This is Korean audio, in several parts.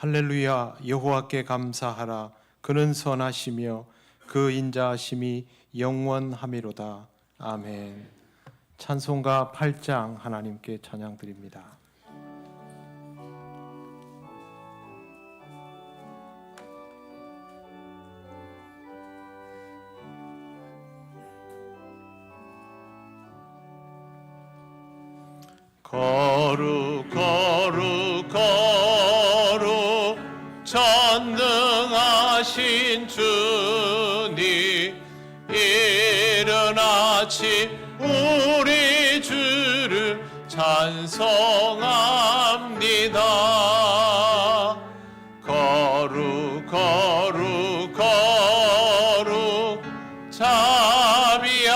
할렐루야. 여호와께 감사하라. 그는 선하시며 그 인자하심이 영원하미로다. 아멘. 찬송가 8장 하나님께 찬양드립니다. 거룩 거룩 거룩 전능하신 주님, 이른 아침 우리 주를 찬송합니다. 거룩 거룩 거룩 자비하신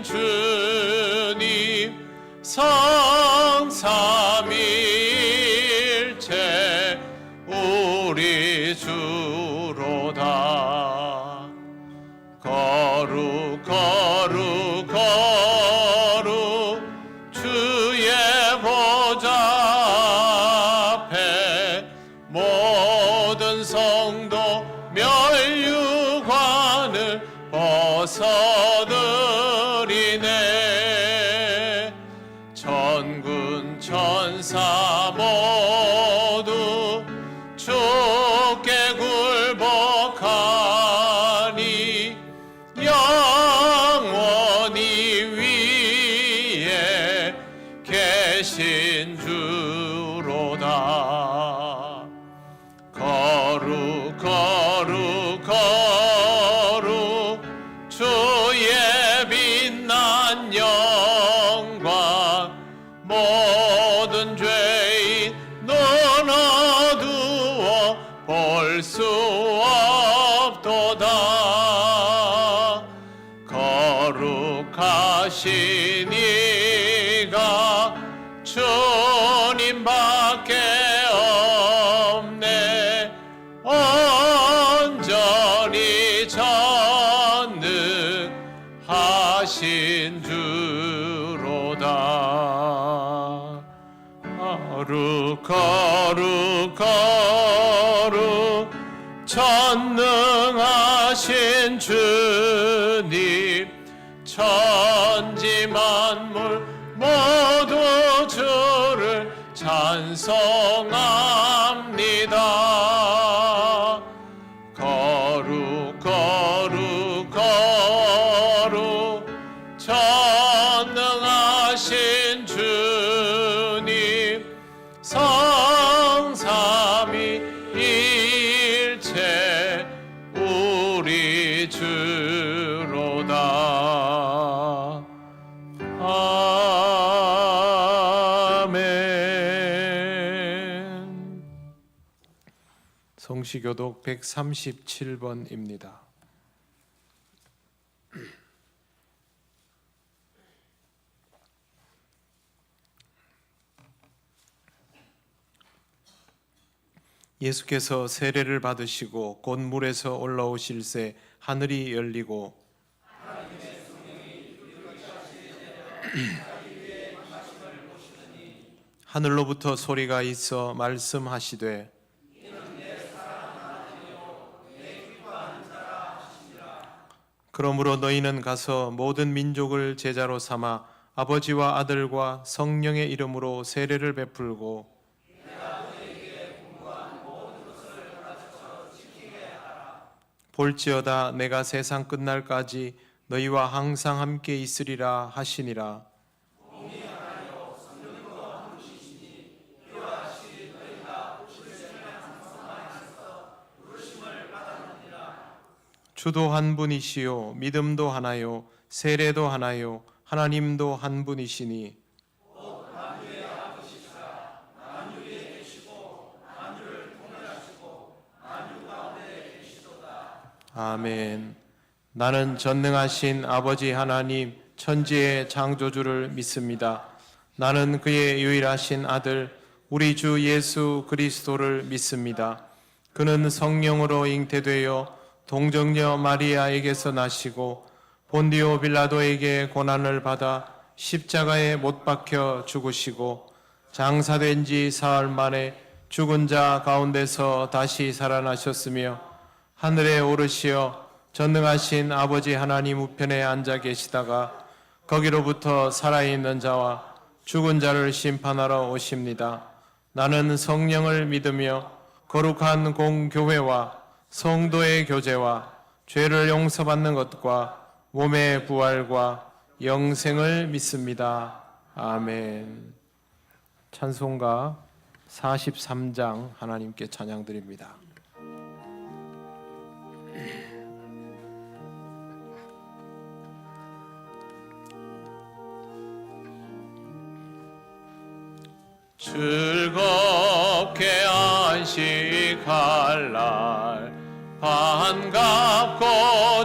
주님, 성삼위일체 우리 주로다. 거룩 거룩 거룩 주의 보좌 앞에 모든 성도 면류관을 벗어드리네. 천군 천사 모두 주께 굴복하니 영원히 위에 계신 주로다. 거룩 거룩 거룩 주의 빛난 영광, 모든 죄인 눈 어두워 볼 수 없도다. 거룩하신 이가 주님밖에 없네. 온전히 전능하신 주로다. 거룩 거룩 거룩 전능하신 주님, 천지 만물 모두 주를 찬송합니다. 거룩 거룩 거룩 전능하신 주님, 성삼위일체 우리 주로다. 아멘. 성시교독 137번입니다. 예수께서 세례를 받으시고 곧 물에서 올라오실새 하늘이 열리고 하늘로부터 소리가 있어 말씀하시되 그러므로 너희는 가서 모든 민족을 제자로 삼아 아버지와 아들과 성령의 이름으로 세례를 베풀고 볼지어다 내가 세상 끝날까지 너희와 항상 함께 있으리라 하시니라. 주도 한 분이시요 믿음도 하나요 세례도 하나요 하나님도 한 분이시니 아멘. 나는 전능하신 아버지 하나님 천지의 창조주를 믿습니다. 나는 그의 유일하신 아들 우리 주 예수 그리스도를 믿습니다. 그는 성령으로 잉태되어 동정녀 마리아에게서 나시고 본디오 빌라도에게 고난을 받아 십자가에 못 박혀 죽으시고 장사된 지 사흘 만에 죽은 자 가운데서 다시 살아나셨으며 하늘에 오르시어 전능하신 아버지 하나님 우편에 앉아 계시다가 거기로부터 살아있는 자와 죽은 자를 심판하러 오십니다. 나는 성령을 믿으며 거룩한 공교회와 성도의 교제와 죄를 용서받는 것과 몸의 부활과 영생을 믿습니다. 아멘. 찬송가 43장 하나님께 찬양드립니다. 즐겁게 안식할 날 반갑고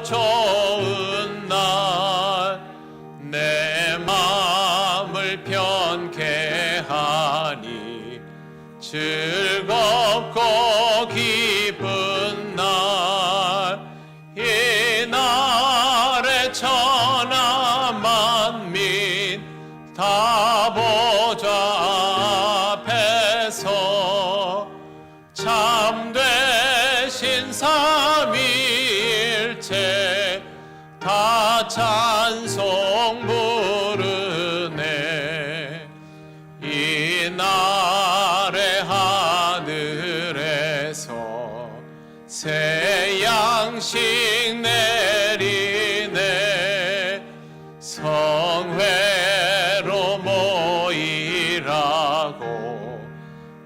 좋은 날 내 마음을 편케 하니 즐겁고 기쁜 날 이 날에 천하 만민 다 보좌 앞에서 참되신 삼위일체 다 찬송 부르네. 이 날에 하늘에서 새 양식 내리네. 성회로 모이라고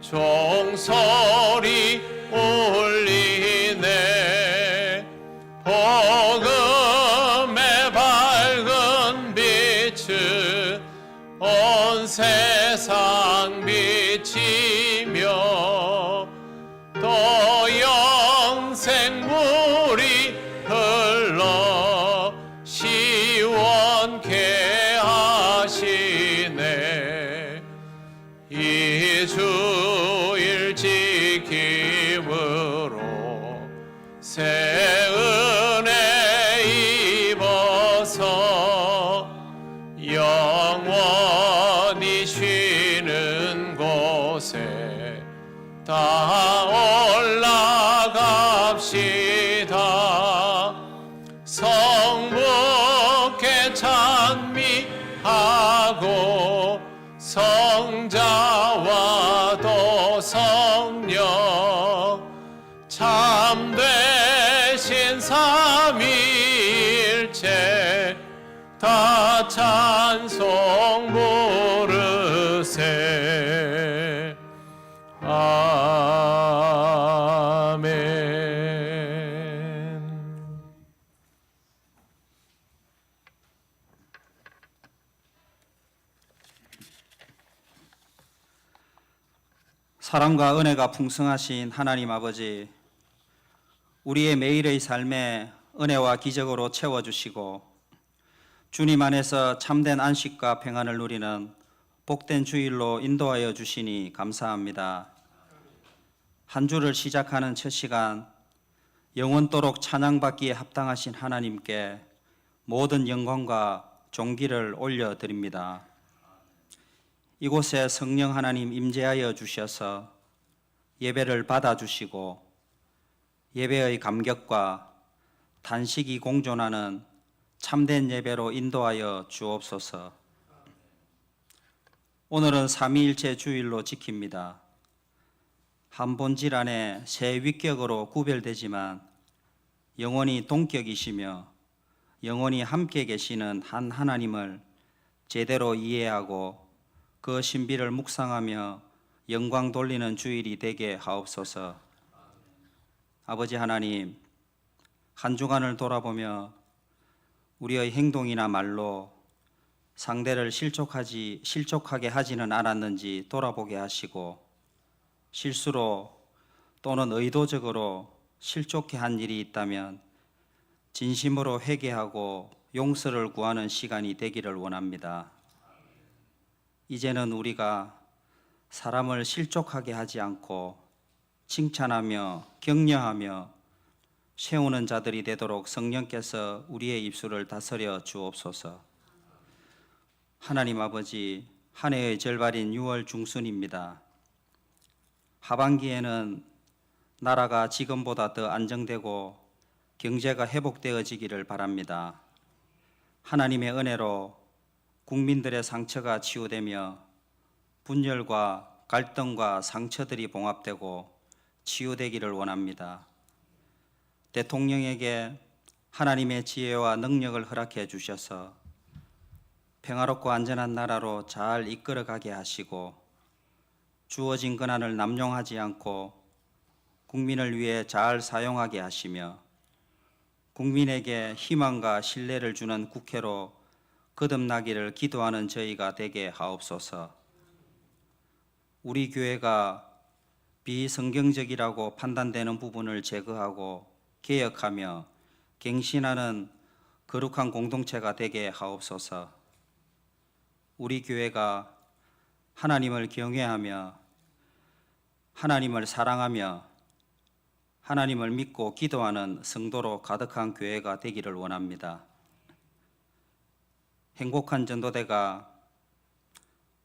종소리 울리네. 복음의 밝은 빛은 온 세상 비치며 또 영생물이 흘러 시원케 하시네. 이 주일 지킴으로 새 은혜 입어서 영원히 쉬는 곳에 다 올라갑시다. 성부께 찬미하고 성자와도 성령 참되신 삼위일체 다 찬송 부르세. 아멘. 사랑과 은혜가 풍성하신 하나님 아버지, 우리의 매일의 삶에 은혜와 기적으로 채워주시고 주님 안에서 참된 안식과 평안을 누리는 복된 주일로 인도하여 주시니 감사합니다. 한 주를 시작하는 첫 시간, 영원토록 찬양받기에 합당하신 하나님께 모든 영광과 존귀를 올려드립니다. 이곳에 성령 하나님 임재하여 주셔서 예배를 받아주시고 예배의 감격과 단식이 공존하는 참된 예배로 인도하여 주옵소서. 오늘은 삼위일체 주일로 지킵니다. 한 본질 안에 세 위격으로 구별되지만 영원히 동격이시며 영원히 함께 계시는 한 하나님을 제대로 이해하고 그 신비를 묵상하며 영광 돌리는 주일이 되게 하옵소서. 아버지 하나님, 한 주간을 돌아보며 우리의 행동이나 말로 상대를 실족하게 하지는 않았는지 돌아보게 하시고 실수로 또는 의도적으로 실족해 한 일이 있다면 진심으로 회개하고 용서를 구하는 시간이 되기를 원합니다. 이제는 우리가 사람을 실족하게 하지 않고 칭찬하며 격려하며 세우는 자들이 되도록 성령께서 우리의 입술을 다스려 주옵소서. 하나님 아버지, 한 해의 절반인 6월 중순입니다. 하반기에는 나라가 지금보다 더 안정되고 경제가 회복되어지기를 바랍니다. 하나님의 은혜로 국민들의 상처가 치유되며 분열과 갈등과 상처들이 봉합되고 치유되기를 원합니다. 대통령에게 하나님의 지혜와 능력을 허락해 주셔서 평화롭고 안전한 나라로 잘 이끌어가게 하시고 주어진 권한을 남용하지 않고 국민을 위해 잘 사용하게 하시며 국민에게 희망과 신뢰를 주는 국회로 거듭나기를 기도하는 저희가 되게 하옵소서. 우리 교회가 비성경적이라고 판단되는 부분을 제거하고 개혁하며 갱신하는 거룩한 공동체가 되게 하옵소서. 우리 교회가 하나님을 경외하며 하나님을 사랑하며 하나님을 믿고 기도하는 성도로 가득한 교회가 되기를 원합니다. 행복한 전도대가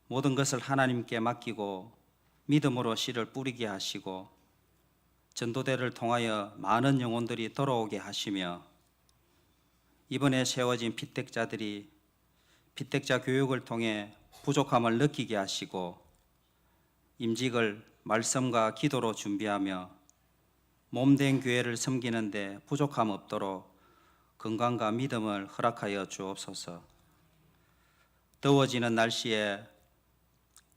모든 것을 하나님께 맡기고 믿음으로 씨를 뿌리게 하시고 전도대를 통하여 많은 영혼들이 돌아오게 하시며 이번에 세워진 피택자들이 피택자 교육을 통해 부족함을 느끼게 하시고 임직을 말씀과 기도로 준비하며 몸된 교회를 섬기는데 부족함 없도록 건강과 믿음을 허락하여 주옵소서. 더워지는 날씨에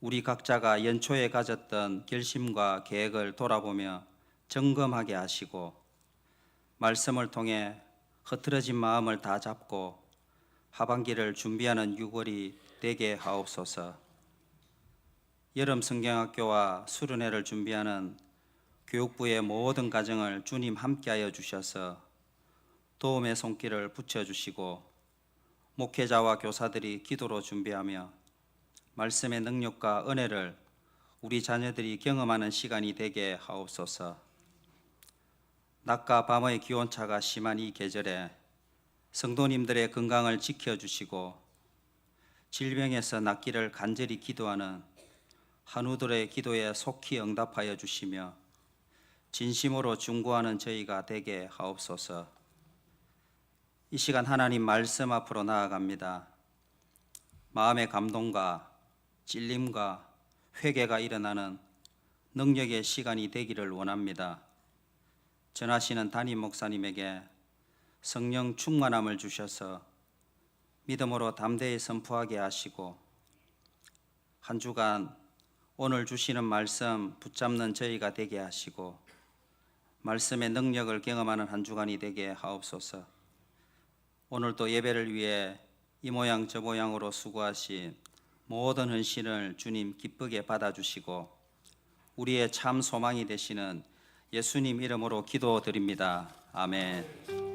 우리 각자가 연초에 가졌던 결심과 계획을 돌아보며 점검하게 하시고 말씀을 통해 흐트러진 마음을 다 잡고 하반기를 준비하는 6월이 되게 하옵소서. 여름 성경학교와 수련회를 준비하는 교육부의 모든 가정을 주님 함께하여 주셔서 도움의 손길을 붙여주시고 목회자와 교사들이 기도로 준비하며 말씀의 능력과 은혜를 우리 자녀들이 경험하는 시간이 되게 하옵소서. 낮과 밤의 기온차가 심한 이 계절에 성도님들의 건강을 지켜주시고 질병에서 낫기를 간절히 기도하는 한우들의 기도에 속히 응답하여 주시며 진심으로 중구하는 저희가 되게 하옵소서. 이 시간 하나님 말씀 앞으로 나아갑니다. 마음의 감동과 찔림과 회개가 일어나는 능력의 시간이 되기를 원합니다. 전하시는 담임 목사님에게 성령 충만함을 주셔서 믿음으로 담대히 선포하게 하시고 한 주간 오늘 주시는 말씀 붙잡는 저희가 되게 하시고 말씀의 능력을 경험하는 한 주간이 되게 하옵소서. 오늘도 예배를 위해 이 모양 저 모양으로 수고하신 모든 헌신을 주님 기쁘게 받아주시고 우리의 참 소망이 되시는 예수님 이름으로 기도드립니다. 아멘.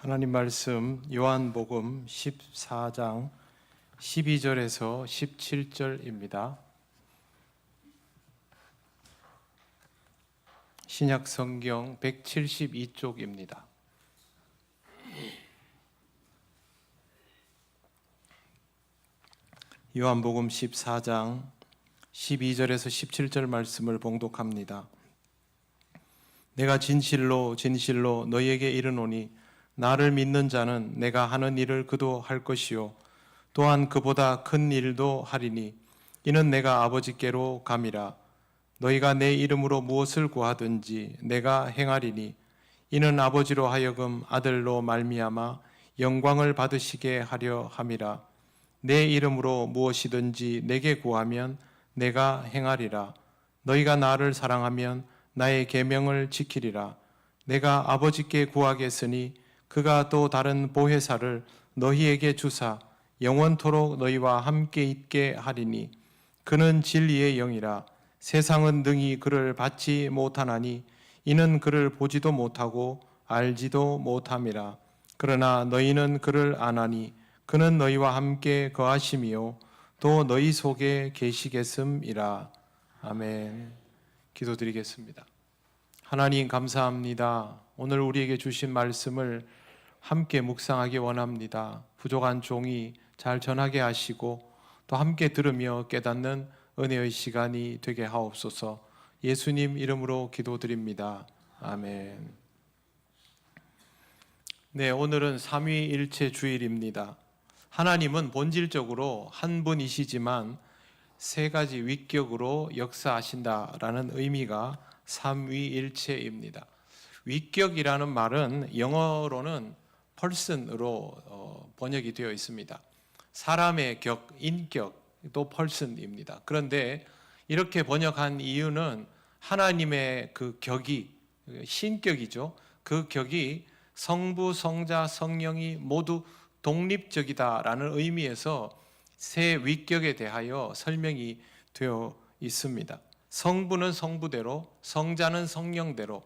하나님 말씀 요한복음 14장 12절에서 17절입니다. 신약 성경 172쪽입니다. 요한복음 14장 12절에서 17절 말씀을 봉독합니다. 내가 진실로 진실로 너희에게 이르노니 나를 믿는 자는 내가 하는 일을 그도 할 것이요 또한 그보다 큰 일도 하리니 이는 내가 아버지께로 감이라. 너희가 내 이름으로 무엇을 구하든지 내가 행하리니 이는 아버지로 하여금 아들로 말미암아 영광을 받으시게 하려 함이라. 내 이름으로 무엇이든지 내게 구하면 내가 행하리라. 너희가 나를 사랑하면 나의 계명을 지키리라. 내가 아버지께 구하겠으니 그가 또 다른 보혜사를 너희에게 주사 영원토록 너희와 함께 있게 하리니 그는 진리의 영이라. 세상은 능히 그를 받지 못하나니 이는 그를 보지도 못하고 알지도 못함이라. 그러나 너희는 그를 아나니 그는 너희와 함께 거하심이요 또 너희 속에 계시겠음이라. 아멘. 기도드리겠습니다. 하나님 감사합니다. 오늘 우리에게 주신 말씀을 함께 묵상하기 원합니다. 부족한 종이 잘 전하게 하시고 또 함께 들으며 깨닫는 은혜의 시간이 되게 하옵소서. 예수님 이름으로 기도드립니다. 아멘. 네, 오늘은 삼위일체 주일입니다. 하나님은 본질적으로 한 분이시지만 세 가지 위격으로 역사하신다라는 의미가 삼위일체입니다. 위격이라는 말은 영어로는 person으로 번역이 되어 있습니다. 사람의 격, 인격도 person입니다. 그런데 이렇게 번역한 이유는 하나님의 그 격이 신격이죠. 그 격이 성부, 성자, 성령이 모두 독립적이다라는 의미에서 세 위격에 대하여 설명이 되어 있습니다. 성부는 성부대로, 성자는 성령대로,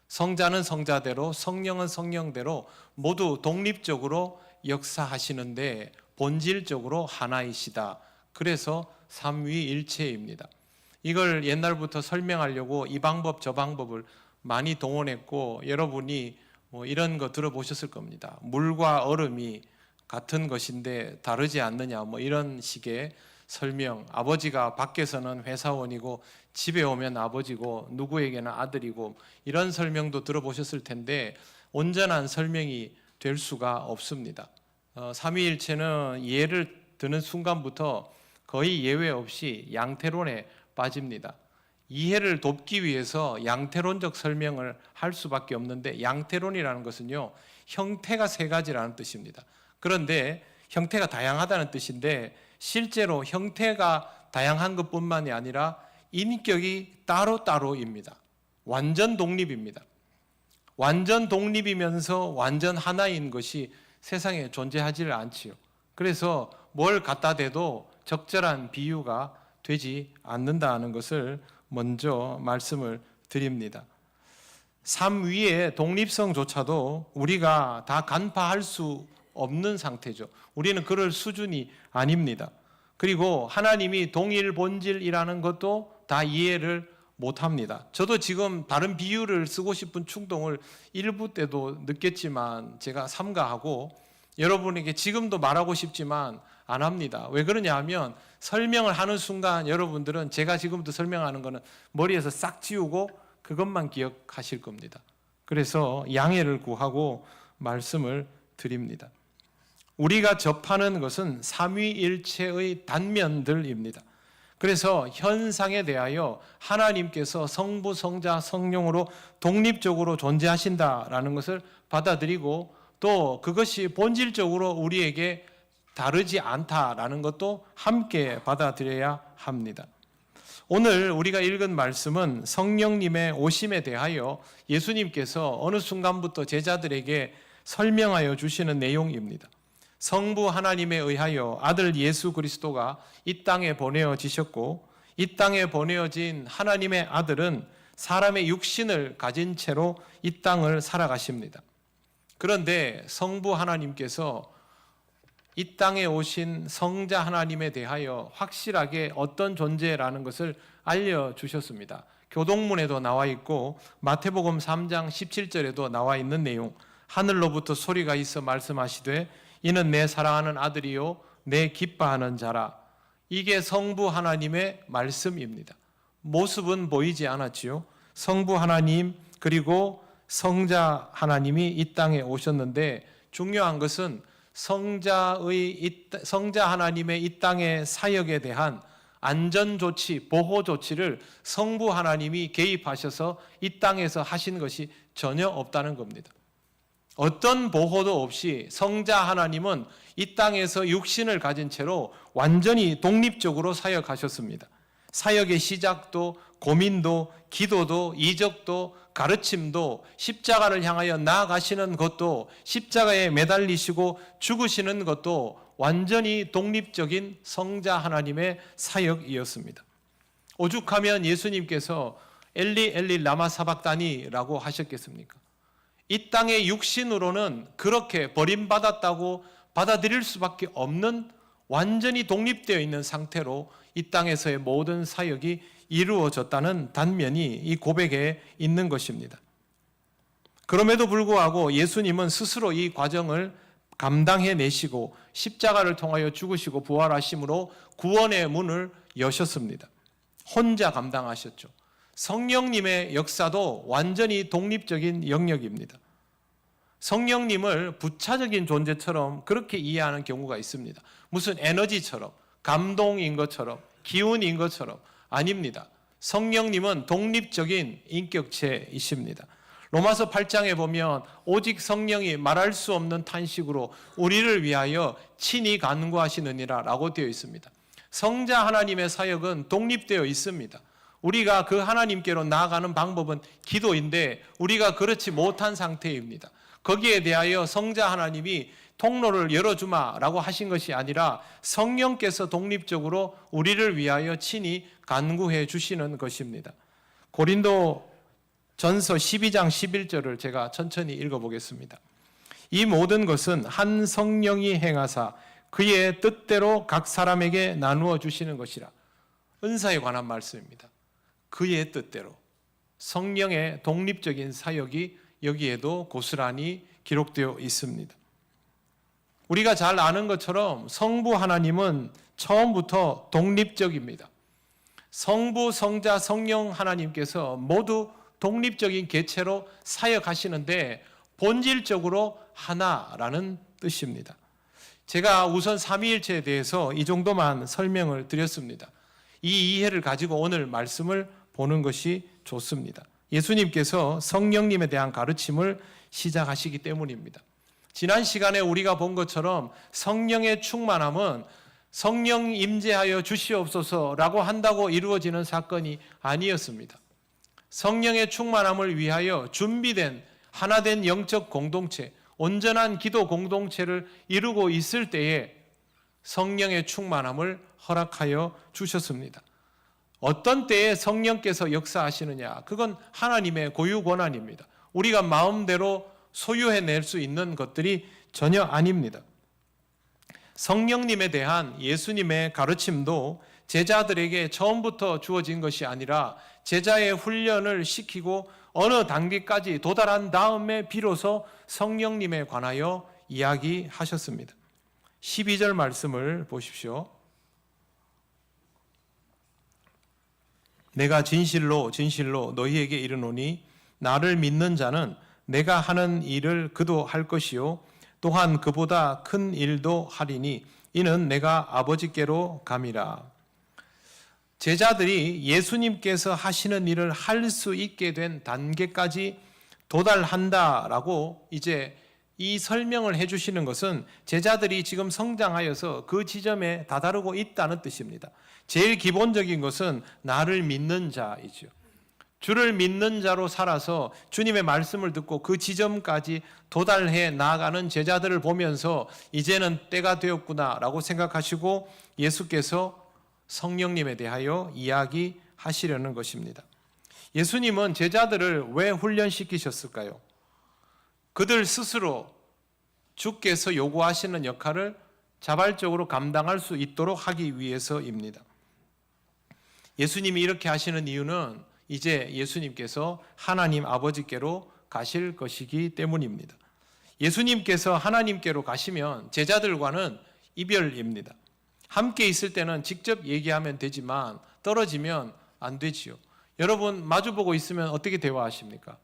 성자는 성자대로, 성령은 성령대로 모두 독립적으로 역사하시는데 본질적으로 하나이시다. 그래서 삼위일체입니다. 이걸 옛날부터 설명하려고 이 방법 저 방법을 많이 동원했고, 여러분이 이런 거 들어보셨을 겁니다. 물과 얼음이 같은 것인데 다르지 않느냐, 이런 식의 설명. 아버지가 밖에서는 회사원이고 집에 오면 아버지고 누구에게는 아들이고, 이런 설명도 들어보셨을 텐데 온전한 설명이 될 수가 없습니다. 삼위일체는 예를 드는 순간부터 거의 예외 없이 양태론에 빠집니다. 이해를 돕기 위해서 양태론적 설명을 할 수밖에 없는데, 양태론이라는 것은요, 형태가 세 가지라는 뜻입니다. 그런데 형태가 다양하다는 뜻인데 실제로 형태가 다양한 것뿐만이 아니라 인격이 따로따로입니다. 완전 독립입니다. 완전 독립이면서 완전 하나인 것이 세상에 존재하지를 않지요. 그래서 뭘 갖다 대도 적절한 비유가 되지 않는다는 것을 먼저 말씀을 드립니다. 삼위의 독립성조차도 우리가 다 간파할 수 없는 상태죠. 우리는 그럴 수준이 아닙니다. 그리고 하나님이 동일 본질이라는 것도 다 이해를 못합니다. 저도 지금 다른 비유를 쓰고 싶은 충동을 일부 때도 느꼈지만 제가 삼가하고 여러분에게 지금도 말하고 싶지만 안 합니다. 왜 그러냐 하면 설명을 하는 순간 여러분들은 제가 지금부터 설명하는 거는 머리에서 싹 지우고 그것만 기억하실 겁니다. 그래서 양해를 구하고 말씀을 드립니다. 우리가 접하는 것은 삼위일체의 단면들입니다. 그래서 현상에 대하여 하나님께서 성부, 성자, 성령으로 독립적으로 존재하신다라는 것을 받아들이고, 또 그것이 본질적으로 우리에게 다르지 않다라는 것도 함께 받아들여야 합니다. 오늘 우리가 읽은 말씀은 성령님의 오심에 대하여 예수님께서 어느 순간부터 제자들에게 설명하여 주시는 내용입니다. 성부 하나님에 의하여 아들 예수 그리스도가 이 땅에 보내어지셨고, 이 땅에 보내어진 하나님의 아들은 사람의 육신을 가진 채로 이 땅을 살아가십니다. 그런데 성부 하나님께서 이 땅에 오신 성자 하나님에 대하여 확실하게 어떤 존재라는 것을 알려주셨습니다. 교동문에도 나와 있고 마태복음 3장 17절에도 나와 있는 내용, 하늘로부터 소리가 있어 말씀하시되 이는 내 사랑하는 아들이요 내 기뻐하는 자라. 이게 성부 하나님의 말씀입니다. 모습은 보이지 않았지요. 성부 하나님 그리고 성자 하나님이 이 땅에 오셨는데, 중요한 것은 성자 하나님의 이 땅의 사역에 대한 안전조치, 보호조치를 성부 하나님이 개입하셔서 이 땅에서 하신 것이 전혀 없다는 겁니다. 어떤 보호도 없이 성자 하나님은 이 땅에서 육신을 가진 채로 완전히 독립적으로 사역하셨습니다. 사역의 시작도, 고민도, 기도도, 이적도, 가르침도, 십자가를 향하여 나아가시는 것도, 십자가에 매달리시고 죽으시는 것도 완전히 독립적인 성자 하나님의 사역이었습니다. 오죽하면 예수님께서 엘리 엘리 라마 사박다니라고 하셨겠습니까? 이 땅의 육신으로는 그렇게 버림받았다고 받아들일 수밖에 없는 완전히 독립되어 있는 상태로 이 땅에서의 모든 사역이 이루어졌다는 단면이 이 고백에 있는 것입니다. 그럼에도 불구하고 예수님은 스스로 이 과정을 감당해내시고 십자가를 통하여 죽으시고 부활하심으로 구원의 문을 여셨습니다. 혼자 감당하셨죠. 성령님의 역사도 완전히 독립적인 영역입니다. 성령님을 부차적인 존재처럼 그렇게 이해하는 경우가 있습니다. 무슨 에너지처럼, 감동인 것처럼, 기운인 것처럼 아닙니다. 성령님은 독립적인 인격체이십니다. 로마서 8장에 보면 오직 성령이 말할 수 없는 탄식으로 우리를 위하여 친히 간구하시느니라 라고 되어 있습니다. 성자 하나님의 사역은 독립되어 있습니다. 우리가 그 하나님께로 나아가는 방법은 기도인데 우리가 그렇지 못한 상태입니다. 거기에 대하여 성자 하나님이 통로를 열어주마라고 하신 것이 아니라 성령께서 독립적으로 우리를 위하여 친히 간구해 주시는 것입니다. 고린도 전서 12장 11절을 제가 천천히 읽어보겠습니다. 이 모든 것은 한 성령이 행하사 그의 뜻대로 각 사람에게 나누어 주시는 것이라. 은사에 관한 말씀입니다. 그의 뜻대로. 성령의 독립적인 사역이 여기에도 고스란히 기록되어 있습니다. 우리가 잘 아는 것처럼 성부 하나님은 처음부터 독립적입니다. 성부, 성자, 성령 하나님께서 모두 독립적인 개체로 사역하시는데 본질적으로 하나라는 뜻입니다. 제가 우선 삼위일체에 대해서 이 정도만 설명을 드렸습니다. 이 이해를 가지고 오늘 말씀을 보는 것이 좋습니다. 예수님께서 성령님에 대한 가르침을 시작하시기 때문입니다. 지난 시간에 우리가 본 것처럼 성령의 충만함은 성령 임재하여 주시옵소서라고 한다고 이루어지는 사건이 아니었습니다. 성령의 충만함을 위하여 준비된 하나된 영적 공동체, 온전한 기도 공동체를 이루고 있을 때에 성령의 충만함을 허락하여 주셨습니다. 어떤 때에 성령께서 역사하시느냐? 그건 하나님의 고유 권한입니다. 우리가 마음대로 소유해낼 수 있는 것들이 전혀 아닙니다. 성령님에 대한 예수님의 가르침도 제자들에게 처음부터 주어진 것이 아니라 제자의 훈련을 시키고 어느 단계까지 도달한 다음에 비로소 성령님에 관하여 이야기하셨습니다. 12절 말씀을 보십시오. 내가 진실로 진실로 너희에게 이르노니 나를 믿는 자는 내가 하는 일을 그도 할 것이요 또한 그보다 큰 일도 하리니 이는 내가 아버지께로 감이라. 제자들이 예수님께서 하시는 일을 할 수 있게 된 단계까지 도달한다라고 이제 이 설명을 해주시는 것은 제자들이 지금 성장하여서 그 지점에 다다르고 있다는 뜻입니다. 제일 기본적인 것은 나를 믿는 자이죠. 주를 믿는 자로 살아서 주님의 말씀을 듣고 그 지점까지 도달해 나아가는 제자들을 보면서 이제는 때가 되었구나라고 생각하시고 예수께서 성령님에 대하여 이야기하시려는 것입니다. 예수님은 제자들을 왜 훈련시키셨을까요? 그들 스스로 주께서 요구하시는 역할을 자발적으로 감당할 수 있도록 하기 위해서입니다. 예수님이 이렇게 하시는 이유는 이제 예수님께서 하나님 아버지께로 가실 것이기 때문입니다. 예수님께서 하나님께로 가시면 제자들과는 이별입니다. 함께 있을 때는 직접 얘기하면 되지만 떨어지면 안 되지요. 여러분 마주보고 있으면 어떻게 대화하십니까?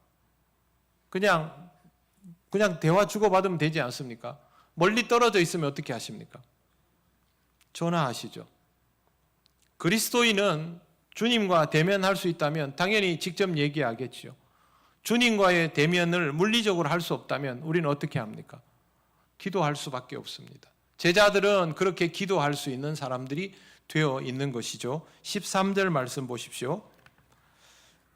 그냥 대화 주고받으면 되지 않습니까? 멀리 떨어져 있으면 어떻게 하십니까? 전화하시죠. 그리스도인은 주님과 대면할 수 있다면 당연히 직접 얘기하겠지요. 주님과의 대면을 물리적으로 할 수 없다면 우리는 어떻게 합니까? 기도할 수밖에 없습니다. 제자들은 그렇게 기도할 수 있는 사람들이 되어 있는 것이죠. 13절 말씀 보십시오.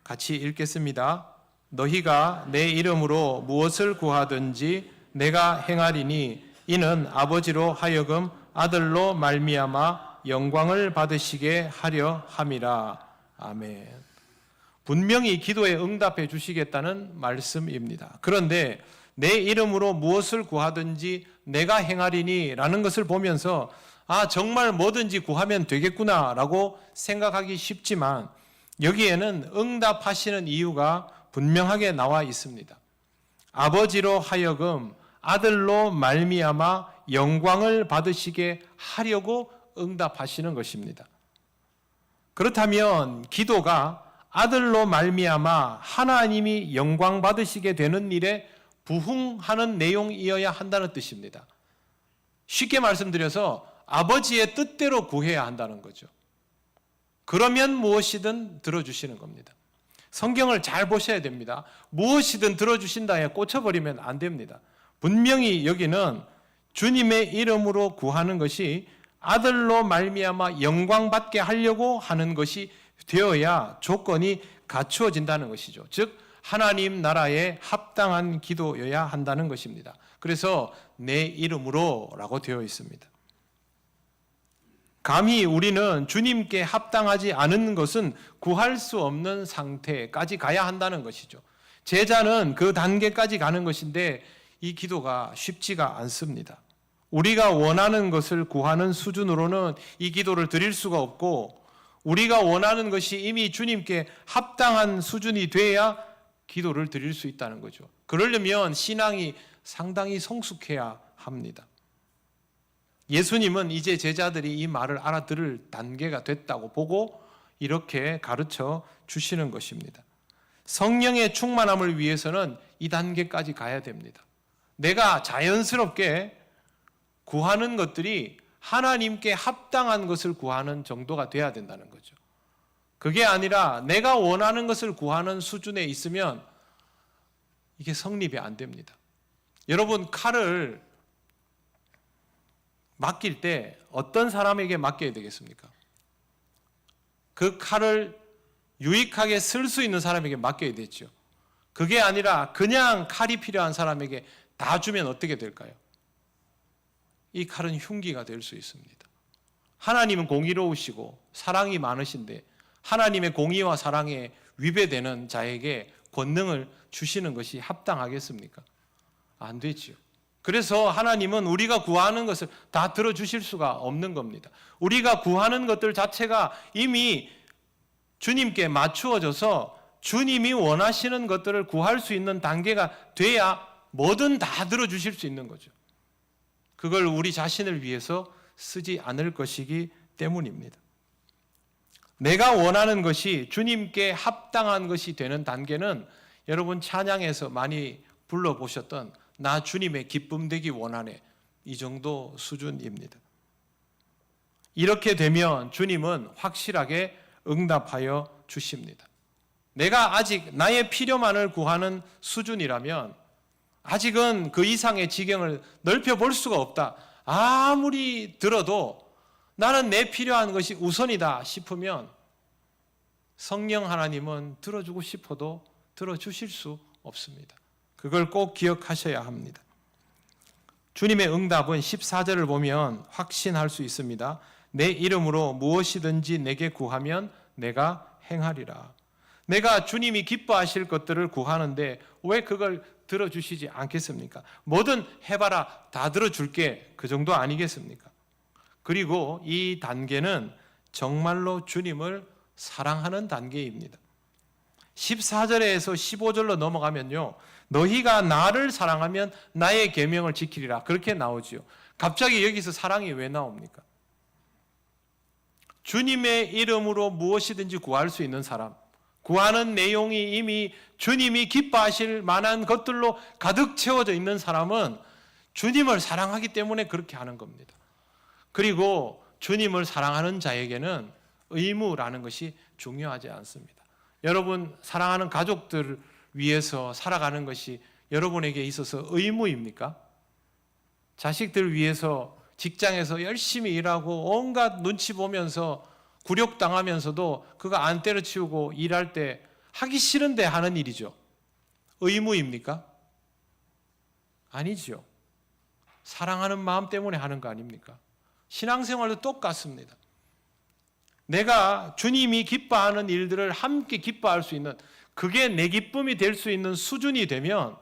같이 읽겠습니다. 너희가 내 이름으로 무엇을 구하든지 내가 행하리니 이는 아버지로 하여금 아들로 말미암아 영광을 받으시게 하려 함이라. 아멘. 분명히 기도에 응답해 주시겠다는 말씀입니다. 그런데 내 이름으로 무엇을 구하든지 내가 행하리니 라는 것을 보면서 정말 뭐든지 구하면 되겠구나 라고 생각하기 쉽지만 여기에는 응답하시는 이유가 분명하게 나와 있습니다. 아버지로 하여금 아들로 말미암아 영광을 받으시게 하려고 응답하시는 것입니다. 그렇다면 기도가 아들로 말미암아 하나님이 영광 받으시게 되는 일에 부응하는 내용이어야 한다는 뜻입니다. 쉽게 말씀드려서 아버지의 뜻대로 구해야 한다는 거죠. 그러면 무엇이든 들어주시는 겁니다. 성경을 잘 보셔야 됩니다. 무엇이든 들어주신다에 꽂혀버리면 안 됩니다. 분명히 여기는 주님의 이름으로 구하는 것이 아들로 말미암아 영광 받게 하려고 하는 것이 되어야 조건이 갖추어진다는 것이죠. 즉 하나님 나라에 합당한 기도여야 한다는 것입니다. 그래서 내 이름으로 라고 되어 있습니다. 감히 우리는 주님께 합당하지 않은 것은 구할 수 없는 상태까지 가야 한다는 것이죠. 제자는 그 단계까지 가는 것인데 이 기도가 쉽지가 않습니다. 우리가 원하는 것을 구하는 수준으로는 이 기도를 드릴 수가 없고 우리가 원하는 것이 이미 주님께 합당한 수준이 돼야 기도를 드릴 수 있다는 거죠. 그러려면 신앙이 상당히 성숙해야 합니다. 예수님은 이제 제자들이 이 말을 알아들을 단계가 됐다고 보고 이렇게 가르쳐 주시는 것입니다. 성령의 충만함을 위해서는 이 단계까지 가야 됩니다. 내가 자연스럽게 구하는 것들이 하나님께 합당한 것을 구하는 정도가 돼야 된다는 거죠. 그게 아니라 내가 원하는 것을 구하는 수준에 있으면 이게 성립이 안 됩니다. 여러분, 칼을 맡길 때 어떤 사람에게 맡겨야 되겠습니까? 그 칼을 유익하게 쓸 수 있는 사람에게 맡겨야 되죠. 그게 아니라 그냥 칼이 필요한 사람에게 다 주면 어떻게 될까요? 이 칼은 흉기가 될 수 있습니다. 하나님은 공의로우시고 사랑이 많으신데 하나님의 공의와 사랑에 위배되는 자에게 권능을 주시는 것이 합당하겠습니까? 안 되지요. 그래서 하나님은 우리가 구하는 것을 다 들어주실 수가 없는 겁니다. 우리가 구하는 것들 자체가 이미 주님께 맞추어져서 주님이 원하시는 것들을 구할 수 있는 단계가 돼야 뭐든 다 들어주실 수 있는 거죠. 그걸 우리 자신을 위해서 쓰지 않을 것이기 때문입니다. 내가 원하는 것이 주님께 합당한 것이 되는 단계는 여러분 찬양에서 많이 불러보셨던 나 주님의 기쁨 되기 원하네, 이 정도 수준입니다. 이렇게 되면 주님은 확실하게 응답하여 주십니다. 내가 아직 나의 필요만을 구하는 수준이라면 아직은 그 이상의 지경을 넓혀볼 수가 없다. 아무리 들어도 나는 내 필요한 것이 우선이다 싶으면 성령 하나님은 들어주고 싶어도 들어주실 수 없습니다. 그걸 꼭 기억하셔야 합니다. 주님의 응답은 14절을 보면 확신할 수 있습니다. 내 이름으로 무엇이든지 내게 구하면 내가 행하리라. 내가 주님이 기뻐하실 것들을 구하는데 왜 그걸 들어주시지 않겠습니까? 뭐든 해봐라, 다 들어줄게, 그 정도 아니겠습니까? 그리고 이 단계는 정말로 주님을 사랑하는 단계입니다. 14절에서 15절로 넘어가면요, 너희가 나를 사랑하면 나의 계명을 지키리라, 그렇게 나오지요. 갑자기 여기서 사랑이 왜 나옵니까? 주님의 이름으로 무엇이든지 구할 수 있는 사람, 구하는 내용이 이미 주님이 기뻐하실 만한 것들로 가득 채워져 있는 사람은 주님을 사랑하기 때문에 그렇게 하는 겁니다. 그리고 주님을 사랑하는 자에게는 의무라는 것이 중요하지 않습니다. 여러분, 사랑하는 가족들을 위해서 살아가는 것이 여러분에게 있어서 의무입니까? 자식들 위해서 직장에서 열심히 일하고 온갖 눈치 보면서 굴욕당하면서도 그거 안 때려치우고 일할 때 하기 싫은데 하는 일이죠. 의무입니까? 아니죠. 사랑하는 마음 때문에 하는 거 아닙니까? 신앙생활도 똑같습니다. 내가 주님이 기뻐하는 일들을 함께 기뻐할 수 있는, 그게 내 기쁨이 될 수 있는 수준이 되면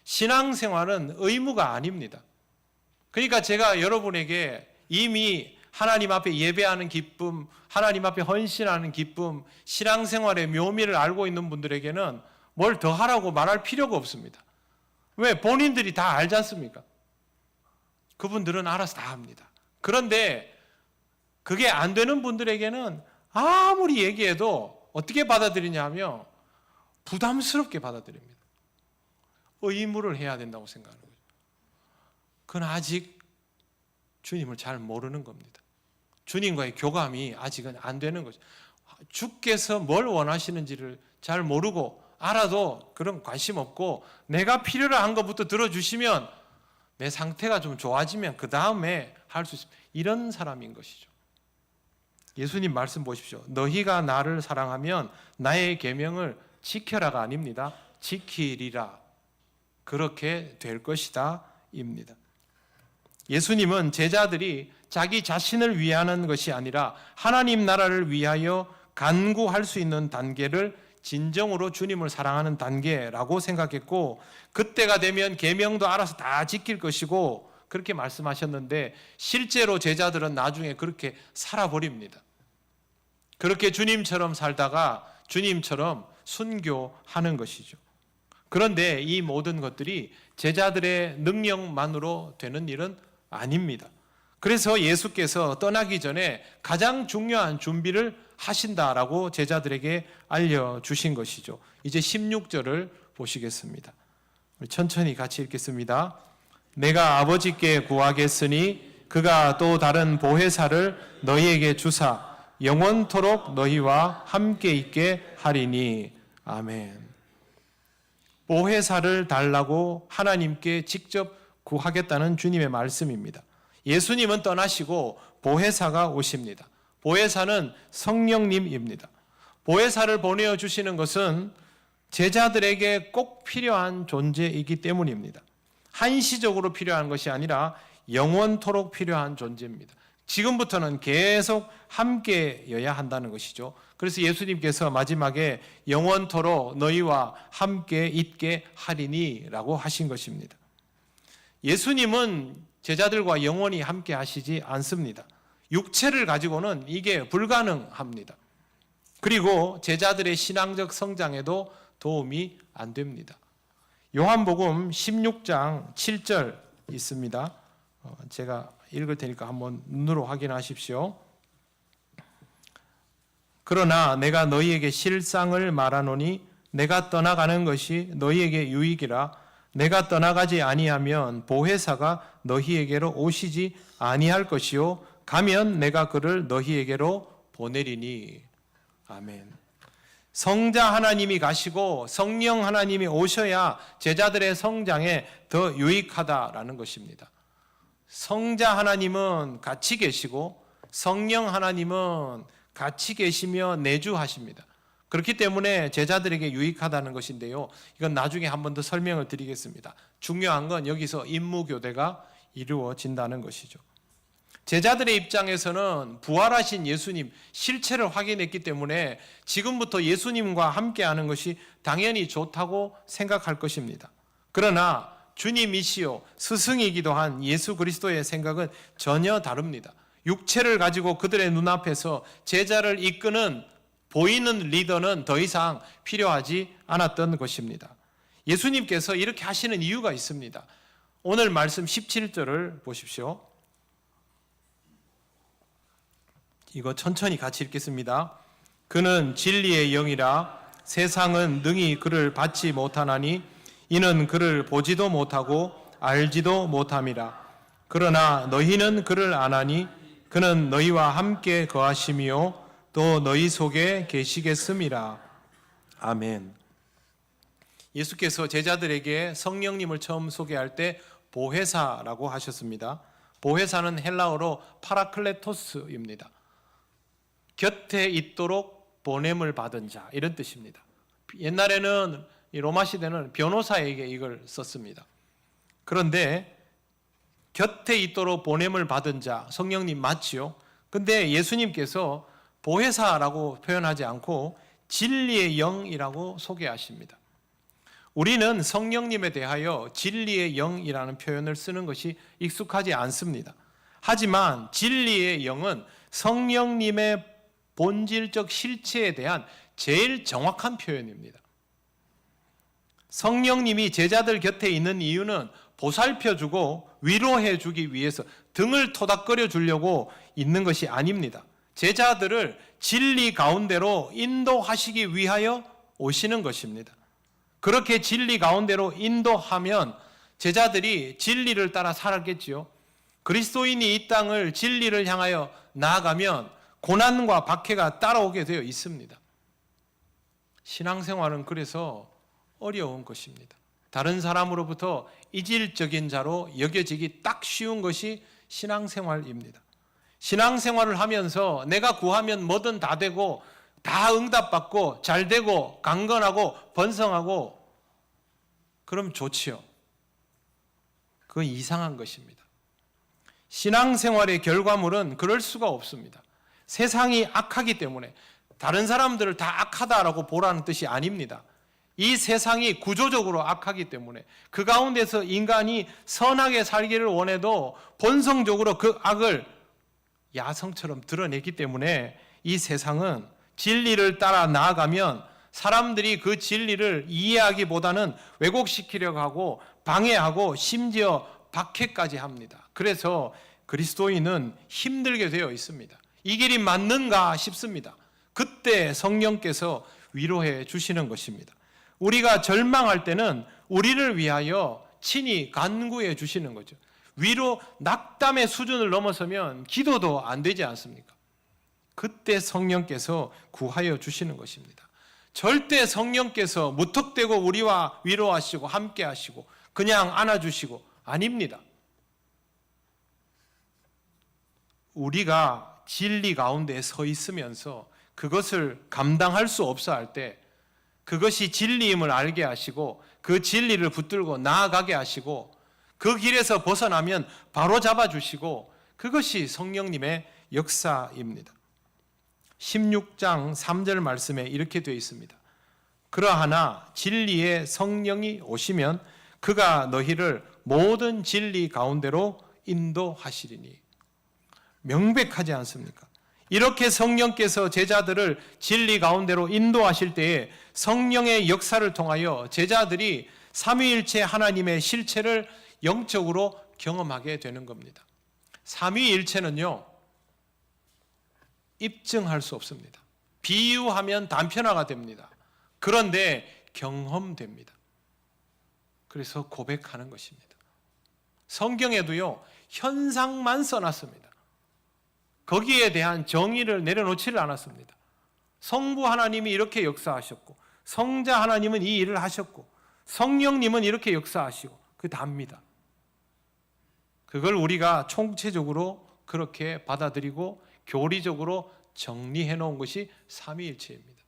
신앙생활은 의무가 아닙니다. 그러니까 제가 여러분에게 이미 하나님 앞에 예배하는 기쁨, 하나님 앞에 헌신하는 기쁨, 신앙생활의 묘미를 알고 있는 분들에게는 뭘 더 하라고 말할 필요가 없습니다. 왜? 본인들이 다 알지 않습니까? 그분들은 알아서 다 합니다. 그런데 그게 안 되는 분들에게는 아무리 얘기해도 어떻게 받아들이냐면 부담스럽게 받아들입니다. 의무를 해야 된다고 생각하는 거죠. 그건 아직 주님을 잘 모르는 겁니다. 주님과의 교감이 아직은 안 되는 거죠. 주께서 뭘 원하시는지를 잘 모르고, 알아도 그런 관심 없고, 내가 필요로 한 것부터 들어주시면 내 상태가 좀 좋아지면 그 다음에 할 수 있습니다. 이런 사람인 것이죠. 예수님 말씀 보십시오. 너희가 나를 사랑하면 나의 계명을 지켜라가 아닙니다. 지키리라. 그렇게 될 것이다 입니다. 예수님은 제자들이 자기 자신을 위하는 것이 아니라 하나님 나라를 위하여 간구할 수 있는 단계를 진정으로 주님을 사랑하는 단계라고 생각했고, 그때가 되면 계명도 알아서 다 지킬 것이고 그렇게 말씀하셨는데, 실제로 제자들은 나중에 그렇게 살아버립니다. 그렇게 주님처럼 살다가 주님처럼 순교하는 것이죠. 그런데 이 모든 것들이 제자들의 능력만으로 되는 일은 아닙니다. 그래서 예수께서 떠나기 전에 가장 중요한 준비를 하신다라고 제자들에게 알려주신 것이죠. 이제 16절을 보시겠습니다. 천천히 같이 읽겠습니다. 내가 아버지께 구하겠으니 그가 또 다른 보혜사를 너희에게 주사 영원토록 너희와 함께 있게 하리니. 아멘. 보혜사를 달라고 하나님께 직접 구하겠다는 주님의 말씀입니다. 예수님은 떠나시고 보혜사가 오십니다. 보혜사는 성령님입니다. 보혜사를 보내어 주시는 것은 제자들에게 꼭 필요한 존재이기 때문입니다. 한시적으로 필요한 것이 아니라 영원토록 필요한 존재입니다. 지금부터는 계속 함께여야 한다는 것이죠. 그래서 예수님께서 마지막에 영원토록 너희와 함께 있게 하리니 라고 하신 것입니다. 예수님은 제자들과 영원히 함께 하시지 않습니다. 육체를 가지고는 이게 불가능합니다. 그리고 제자들의 신앙적 성장에도 도움이 안 됩니다. 요한복음 16장 7절 있습니다. 제가 읽을 테니까 한번 눈으로 확인하십시오. 그러나 내가 너희에게 실상을 말하노니 내가 떠나가는 것이 너희에게 유익이라. 내가 떠나가지 아니하면 보혜사가 너희에게로 오시지 아니할 것이요 가면 내가 그를 너희에게로 보내리니. 아멘. 성자 하나님이 가시고 성령 하나님이 오셔야 제자들의 성장에 더 유익하다라는 것입니다. 성자 하나님은 같이 계시고 성령 하나님은 같이 계시며 내주하십니다. 그렇기 때문에 제자들에게 유익하다는 것인데요. 이건 나중에 한 번 더 설명을 드리겠습니다. 중요한 건 여기서 임무교대가 이루어진다는 것이죠. 제자들의 입장에서는 부활하신 예수님 실체를 확인했기 때문에 지금부터 예수님과 함께하는 것이 당연히 좋다고 생각할 것입니다. 그러나 주님이시요 스승이기도 한 예수 그리스도의 생각은 전혀 다릅니다. 육체를 가지고 그들의 눈앞에서 제자를 이끄는 보이는 리더는 더 이상 필요하지 않았던 것입니다. 예수님께서 이렇게 하시는 이유가 있습니다. 오늘 말씀 17절을 보십시오. 이거 천천히 같이 읽겠습니다. 그는 진리의 영이라 세상은 능히 그를 받지 못하나니 이는 그를 보지도 못하고 알지도 못함이라. 그러나 너희는 그를 아나니 그는 너희와 함께 거하시며 또 너희 속에 계시겠음이라. 아멘. 예수께서 제자들에게 성령님을 처음 소개할 때 보혜사라고 하셨습니다. 보혜사는 헬라어로 파라클레토스입니다. 곁에 있도록 보냄을 받은 자, 이런 뜻입니다. 옛날에는 로마 시대는 변호사에게 이걸 썼습니다. 그런데 곁에 있도록 보냄을 받은 자, 성령님 맞지요? 근데 예수님께서 보혜사라고 표현하지 않고 진리의 영이라고 소개하십니다. 우리는 성령님에 대하여 진리의 영이라는 표현을 쓰는 것이 익숙하지 않습니다. 하지만 진리의 영은 성령님의 본질적 실체에 대한 제일 정확한 표현입니다. 성령님이 제자들 곁에 있는 이유는 보살펴주고 위로해주기 위해서 등을 토닥거려 주려고 있는 것이 아닙니다. 제자들을 진리 가운데로 인도하시기 위하여 오시는 것입니다. 그렇게 진리 가운데로 인도하면 제자들이 진리를 따라 살았겠지요. 그리스도인이 이 땅을 진리를 향하여 나아가면 고난과 박해가 따라오게 되어 있습니다. 신앙생활은 그래서 어려운 것입니다. 다른 사람으로부터 이질적인 자로 여겨지기 딱 쉬운 것이 신앙생활입니다. 신앙생활을 하면서 내가 구하면 뭐든 다 되고 다 응답받고 잘 되고 강건하고 번성하고 그럼 좋지요. 그건 이상한 것입니다. 신앙생활의 결과물은 그럴 수가 없습니다. 세상이 악하기 때문에 다른 사람들을 다 악하다라고 보라는 뜻이 아닙니다. 이 세상이 구조적으로 악하기 때문에 그 가운데서 인간이 선하게 살기를 원해도 본성적으로 그 악을 야성처럼 드러내기 때문에 이 세상은 진리를 따라 나아가면 사람들이 그 진리를 이해하기보다는 왜곡시키려고 하고 방해하고 심지어 박해까지 합니다. 그래서 그리스도인은 힘들게 되어 있습니다. 이 길이 맞는가 싶습니다. 그때 성령께서 위로해 주시는 것입니다. 우리가 절망할 때는 우리를 위하여 친히 간구해 주시는 거죠. 위로 낙담의 수준을 넘어서면 기도도 안 되지 않습니까? 그때 성령께서 구하여 주시는 것입니다. 절대 성령께서 무턱대고 우리와 위로하시고 함께 하시고 그냥 안아주시고 아닙니다. 우리가 진리 가운데 서 있으면서 그것을 감당할 수 없어 할 때 그것이 진리임을 알게 하시고 그 진리를 붙들고 나아가게 하시고 그 길에서 벗어나면 바로 잡아주시고 그것이 성령님의 역사입니다. 16장 3절 말씀에 이렇게 되어 있습니다. 그러하나 진리의 성령이 오시면 그가 너희를 모든 진리 가운데로 인도하시리니. 명백하지 않습니까? 이렇게 성령께서 제자들을 진리 가운데로 인도하실 때에 성령의 역사를 통하여 제자들이 삼위일체 하나님의 실체를 영적으로 경험하게 되는 겁니다. 삼위일체는요, 입증할 수 없습니다. 비유하면 단편화가 됩니다. 그런데 경험됩니다. 그래서 고백하는 것입니다. 성경에도요, 현상만 써놨습니다. 거기에 대한 정의를 내려놓지를 않았습니다. 성부 하나님이 이렇게 역사하셨고 성자 하나님은 이 일을 하셨고 성령님은 이렇게 역사하시고 그 답니다. 그걸 우리가 총체적으로 그렇게 받아들이고 교리적으로 정리해 놓은 것이 삼위일체입니다.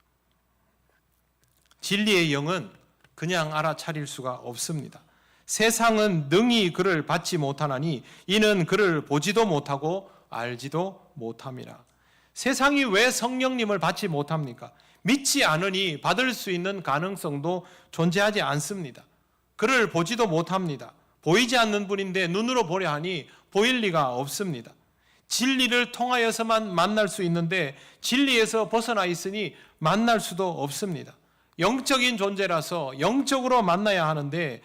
진리의 영은 그냥 알아차릴 수가 없습니다. 세상은 능히 그를 받지 못하나니 이는 그를 보지도 못하고 알지도 못함이라. 세상이 왜 성령님을 받지 못합니까? 믿지 않으니 받을 수 있는 가능성도 존재하지 않습니다. 그를 보지도 못합니다. 보이지 않는 분인데 눈으로 보려 하니 보일 리가 없습니다. 진리를 통하여서만 만날 수 있는데 진리에서 벗어나 있으니 만날 수도 없습니다. 영적인 존재라서 영적으로 만나야 하는데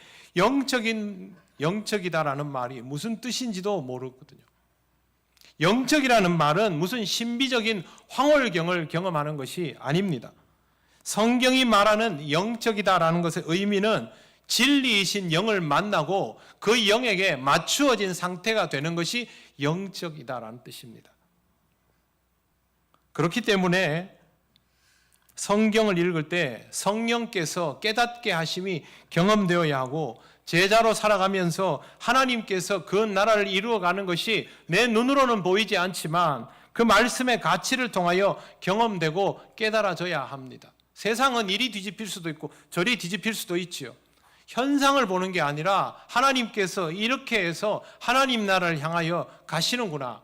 영적이다라는 말이 무슨 뜻인지도 모르거든요. 영적이라는 말은 무슨 신비적인 황홀경을 경험하는 것이 아닙니다. 성경이 말하는 영적이다라는 것의 의미는 진리이신 영을 만나고 그 영에게 맞추어진 상태가 되는 것이 영적이다라는 뜻입니다. 그렇기 때문에 성경을 읽을 때 성령께서 깨닫게 하심이 경험되어야 하고 제자로 살아가면서 하나님께서 그 나라를 이루어가는 것이 내 눈으로는 보이지 않지만 그 말씀의 가치를 통하여 경험되고 깨달아져야 합니다. 세상은 이리 뒤집힐 수도 있고 저리 뒤집힐 수도 있지요. 현상을 보는 게 아니라 하나님께서 이렇게 해서 하나님 나라를 향하여 가시는구나.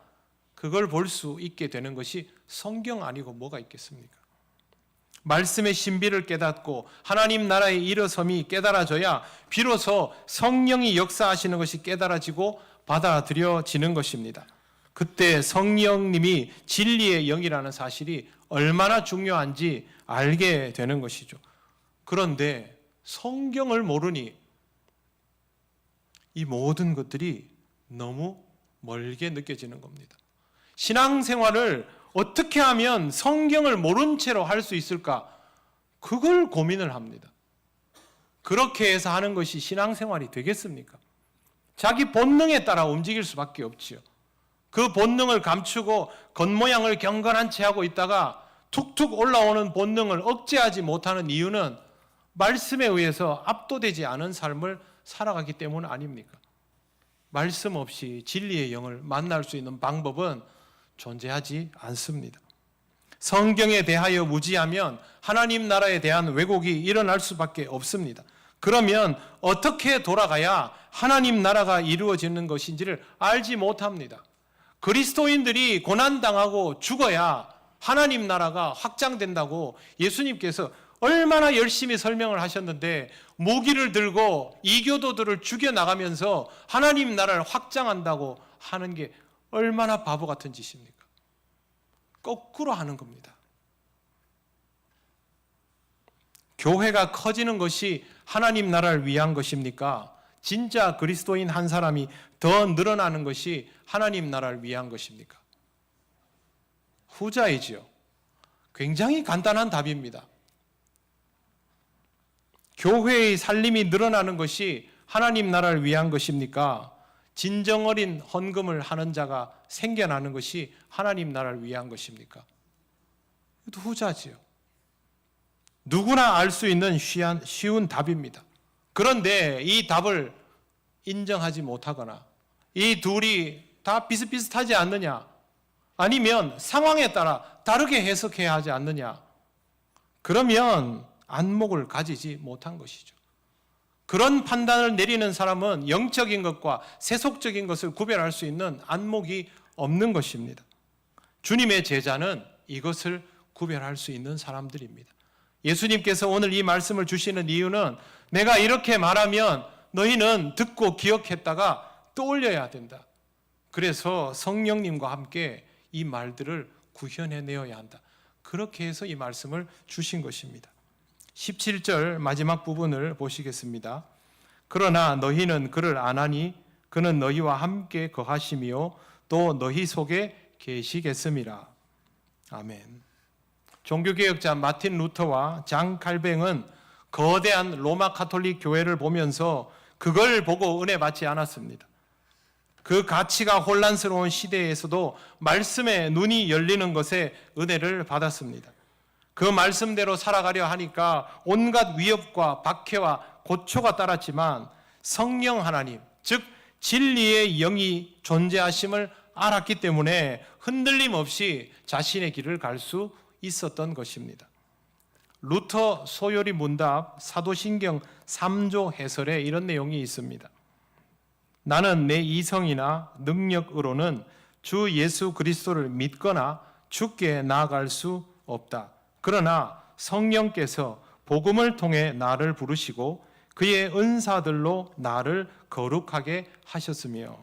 그걸 볼 수 있게 되는 것이 성경 아니고 뭐가 있겠습니까? 말씀의 신비를 깨닫고 하나님 나라의 일어섬이 깨달아져야 비로소 성령이 역사하시는 것이 깨달아지고 받아들여지는 것입니다. 그때 성령님이 진리의 영이라는 사실이 얼마나 중요한지 알게 되는 것이죠. 그런데 성경을 모르니 이 모든 것들이 너무 멀게 느껴지는 겁니다. 신앙생활을 어떻게 하면 성경을 모른 채로 할 수 있을까? 그걸 고민을 합니다. 그렇게 해서 하는 것이 신앙생활이 되겠습니까? 자기 본능에 따라 움직일 수밖에 없지요. 그 본능을 감추고 겉모양을 경건한 채 하고 있다가 툭툭 올라오는 본능을 억제하지 못하는 이유는 말씀에 의해서 압도되지 않은 삶을 살아가기 때문 아닙니까? 말씀 없이 진리의 영을 만날 수 있는 방법은 존재하지 않습니다. 성경에 대하여 무지하면 하나님 나라에 대한 왜곡이 일어날 수밖에 없습니다. 그러면 어떻게 돌아가야 하나님 나라가 이루어지는 것인지를 알지 못합니다. 그리스도인들이 고난당하고 죽어야 하나님 나라가 확장된다고 예수님께서 얼마나 열심히 설명을 하셨는데 무기를 들고 이교도들을 죽여나가면서 하나님 나라를 확장한다고 하는 게 얼마나 바보 같은 짓입니까? 거꾸로 하는 겁니다. 교회가 커지는 것이 하나님 나라를 위한 것입니까? 진짜 그리스도인 한 사람이 더 늘어나는 것이 하나님 나라를 위한 것입니까? 후자이지요. 굉장히 간단한 답입니다. 교회의 살림이 늘어나는 것이 하나님 나라를 위한 것입니까? 진정 어린 헌금을 하는 자가 생겨나는 것이 하나님 나라를 위한 것입니까? 이것도 후자지요. 누구나 알 수 있는 쉬운 답입니다. 그런데 이 답을 인정하지 못하거나 이 둘이 다 비슷비슷하지 않느냐, 아니면 상황에 따라 다르게 해석해야 하지 않느냐, 그러면 안목을 가지지 못한 것이죠. 그런 판단을 내리는 사람은 영적인 것과 세속적인 것을 구별할 수 있는 안목이 없는 것입니다. 주님의 제자는 이것을 구별할 수 있는 사람들입니다. 예수님께서 오늘 이 말씀을 주시는 이유는 내가 이렇게 말하면 너희는 듣고 기억했다가 떠올려야 된다. 그래서 성령님과 함께 이 말들을 구현해내어야 한다. 그렇게 해서 이 말씀을 주신 것입니다. 17절 마지막 부분을 보시겠습니다. 그러나 너희는 그를 아나니 그는 너희와 함께 거하시며 또 너희 속에 계시겠음이라. 아멘. 종교개혁자 마틴 루터와 장 칼뱅은 거대한 로마 가톨릭 교회를 보면서 그걸 보고 은혜 받지 않았습니다. 그 가치가 혼란스러운 시대에서도 말씀에 눈이 열리는 것에 은혜를 받았습니다. 그 말씀대로 살아가려 하니까 온갖 위협과 박해와 고초가 따랐지만 성령 하나님, 즉 진리의 영이 존재하심을 알았기 때문에 흔들림 없이 자신의 길을 갈 수 있었던 것입니다. 루터 소요리 문답 사도신경 3조 해설에 이런 내용이 있습니다. 나는 내 이성이나 능력으로는 주 예수 그리스도를 믿거나 주께 나아갈 수 없다. 그러나 성령께서 복음을 통해 나를 부르시고 그의 은사들로 나를 거룩하게 하셨으며,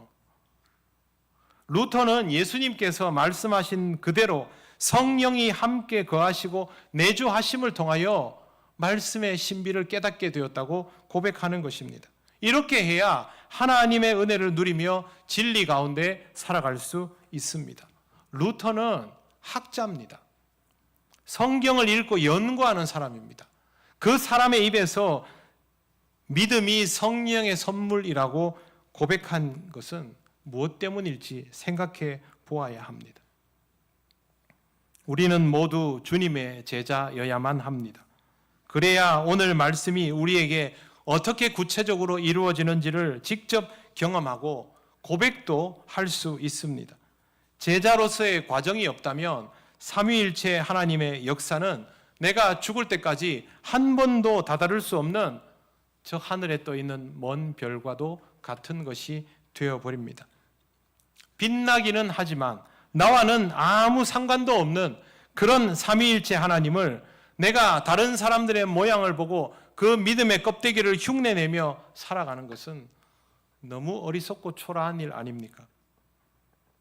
루터는 예수님께서 말씀하신 그대로 성령이 함께 거하시고 내주하심을 통하여 말씀의 신비를 깨닫게 되었다고 고백하는 것입니다. 이렇게 해야 하나님의 은혜를 누리며 진리 가운데 살아갈 수 있습니다. 루터는 학자입니다. 성경을 읽고 연구하는 사람입니다. 그 사람의 입에서 믿음이 성령의 선물이라고 고백한 것은 무엇 때문일지 생각해 보아야 합니다. 우리는 모두 주님의 제자여야만 합니다. 그래야 오늘 말씀이 우리에게 어떻게 구체적으로 이루어지는지를 직접 경험하고 고백도 할 수 있습니다. 제자로서의 과정이 없다면 삼위일체 하나님의 역사는 내가 죽을 때까지 한 번도 다다를 수 없는 저 하늘에 떠 있는 먼 별과도 같은 것이 되어버립니다. 빛나기는 하지만 나와는 아무 상관도 없는 그런 삼위일체 하나님을 내가 다른 사람들의 모양을 보고 그 믿음의 껍데기를 흉내내며 살아가는 것은 너무 어리석고 초라한 일 아닙니까?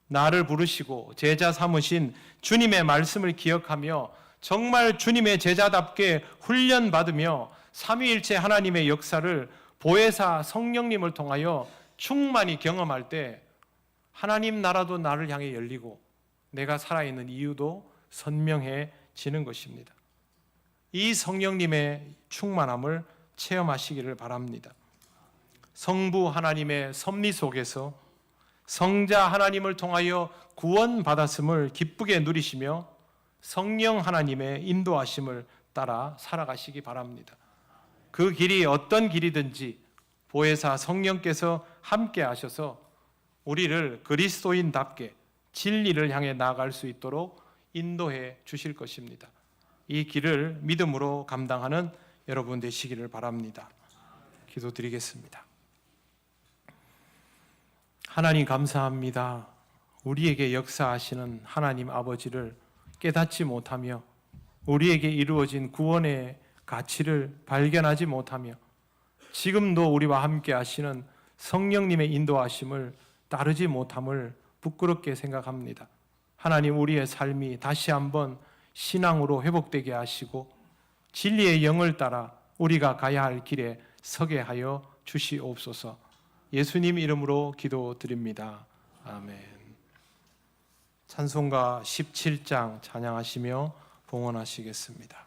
나를 부르시고 제자 삼으신 주님의 말씀을 기억하며 정말 주님의 제자답게 훈련받으며 삼위일체 하나님의 역사를 보혜사 성령님을 통하여 충만히 경험할 때 하나님 나라도 나를 향해 열리고 내가 살아있는 이유도 선명해지는 것입니다. 이 성령님의 충만함을 체험하시기를 바랍니다. 성부 하나님의 섭리 속에서 성자 하나님을 통하여 구원받았음을 기쁘게 누리시며 성령 하나님의 인도하심을 따라 살아가시기 바랍니다. 그 길이 어떤 길이든지 보혜사 성령께서 함께 하셔서 우리를 그리스도인답게 진리를 향해 나아갈 수 있도록 인도해 주실 것입니다. 이 길을 믿음으로 감당하는 여러분 되시기를 바랍니다. 기도드리겠습니다. 하나님 감사합니다. 우리에게 역사하시는 하나님 아버지를 깨닫지 못하며 우리에게 이루어진 구원의 가치를 발견하지 못하며 지금도 우리와 함께 하시는 성령님의 인도하심을 따르지 못함을 부끄럽게 생각합니다. 하나님, 우리의 삶이 다시 한번 신앙으로 회복되게 하시고 진리의 영을 따라 우리가 가야 할 길에 서게 하여 주시옵소서. 예수님 이름으로 기도드립니다. 아멘. 찬송가 17장 찬양하시며 봉헌하시겠습니다.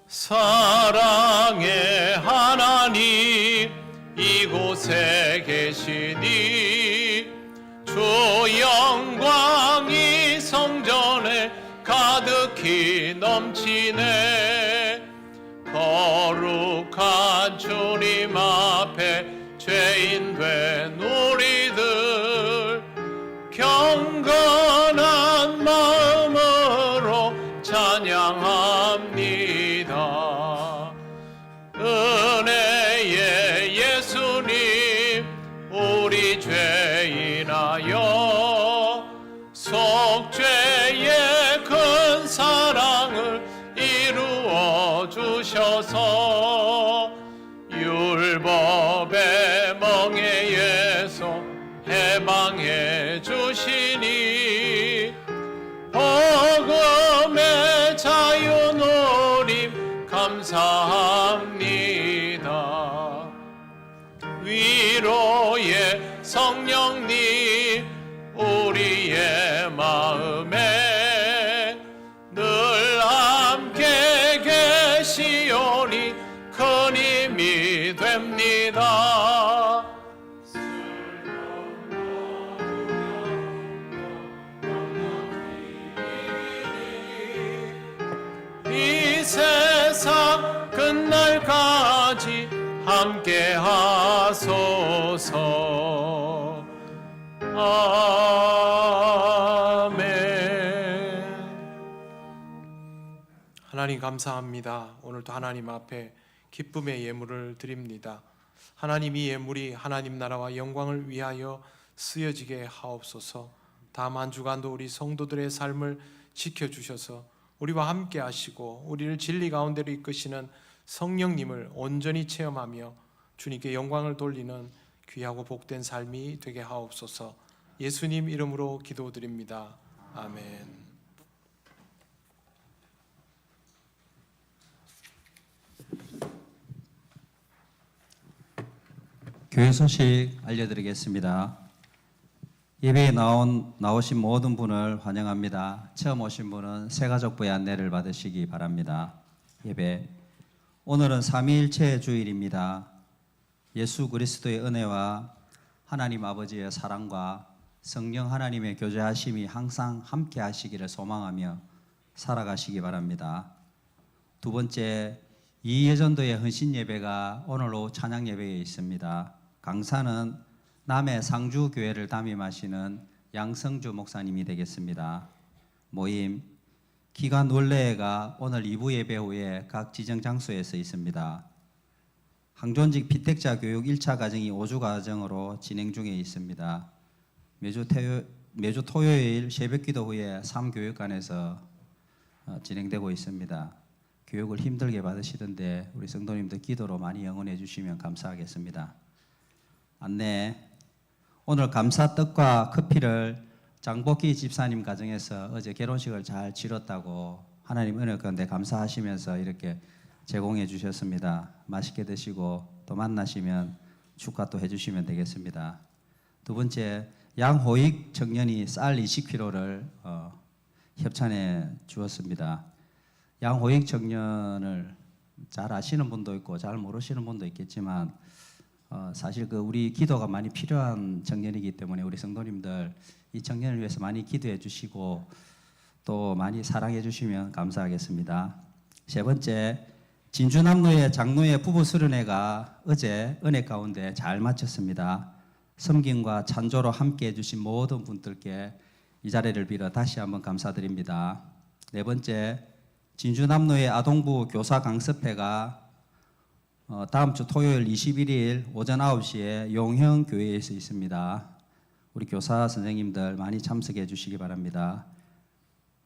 사랑의 하나님 이곳에 계시니 주 영광이 성전에 가득히 넘치네. 거룩한 주님 앞에 죄인 된 우리들 경건한 마음으로 찬양합니다. 은혜의 예수님 우리 죄인하여 속죄의 큰 사랑을 이루어 주셔서 율법의 멍에에서 해방해 주시니 복음의 자유 누림 감사합니다. 위로의 성령님 우리의 마음에 늘 함께 계시오니 큰 힘이 됩니다. 이 세상 끝날까지 함께 하소서. 아멘. 하나님 감사합니다. 오늘도 하나님 앞에 기쁨의 예물을 드립니다. 하나님, 이 예물이 하나님 나라와 영광을 위하여 쓰여지게 하옵소서. 다음 한 주간도 우리 성도들의 삶을 지켜주셔서 우리와 함께 하시고 우리를 진리 가운데로 이끄시는 성령님을 온전히 체험하며 주님께 영광을 돌리는 귀하고 복된 삶이 되게 하옵소서. 예수님 이름으로 기도드립니다. 아멘. 교회 소식 알려드리겠습니다. 예배에 나오신 모든 분을 환영합니다. 처음 오신 분은 새가족부의 안내를 받으시기 바랍니다. 예배, 오늘은 삼위일체 주일입니다. 예수 그리스도의 은혜와 하나님 아버지의 사랑과 성령 하나님의 교제하심이 항상 함께 하시기를 소망하며 살아가시기 바랍니다. 두 번째, 이예전도의 헌신 예배가 오늘 오후 찬양 예배에 있습니다. 강사는 남해 상주교회를 담임하시는 양성주 목사님이 되겠습니다. 모임 기간 원래가 오늘 2부 예배 후에 각 지정 장소에서 있습니다. 항존직 피택자 교육 1차 과정이 5주 과정으로 진행 중에 있습니다. 매주 토요일 새벽기도 후에 3교육관에서 진행되고 있습니다. 교육을 힘들게 받으시던데 우리 성도님들 기도로 많이 응원해 주시면 감사하겠습니다. 안내. 오늘 감사 떡과 커피를 장복기 집사님 가정에서 어제 결혼식을 잘 치렀다고 하나님 은혜 가운데 감사하시면서 이렇게 제공해 주셨습니다. 맛있게 드시고 또 만나시면 축하 또 해주시면 되겠습니다. 두 번째, 양호익 청년이 쌀 20kg를 협찬해 주었습니다. 양호익 청년을 잘 아시는 분도 있고 잘 모르시는 분도 있겠지만 사실 우리 기도가 많이 필요한 청년이기 때문에 우리 성도님들 이 청년을 위해서 많이 기도해 주시고 또 많이 사랑해 주시면 감사하겠습니다. 세 번째, 진주남로의 장로의 부부 수련회가 어제 은혜 가운데 잘 마쳤습니다. 섬김과 찬조로 함께 해주신 모든 분들께 이 자리를 빌어 다시 한번 감사드립니다. 네 번째, 진주남로의 아동부 교사 강습회가 다음 주 토요일 21일 오전 9시에 용형교회에서 있습니다. 우리 교사 선생님들 많이 참석해 주시기 바랍니다.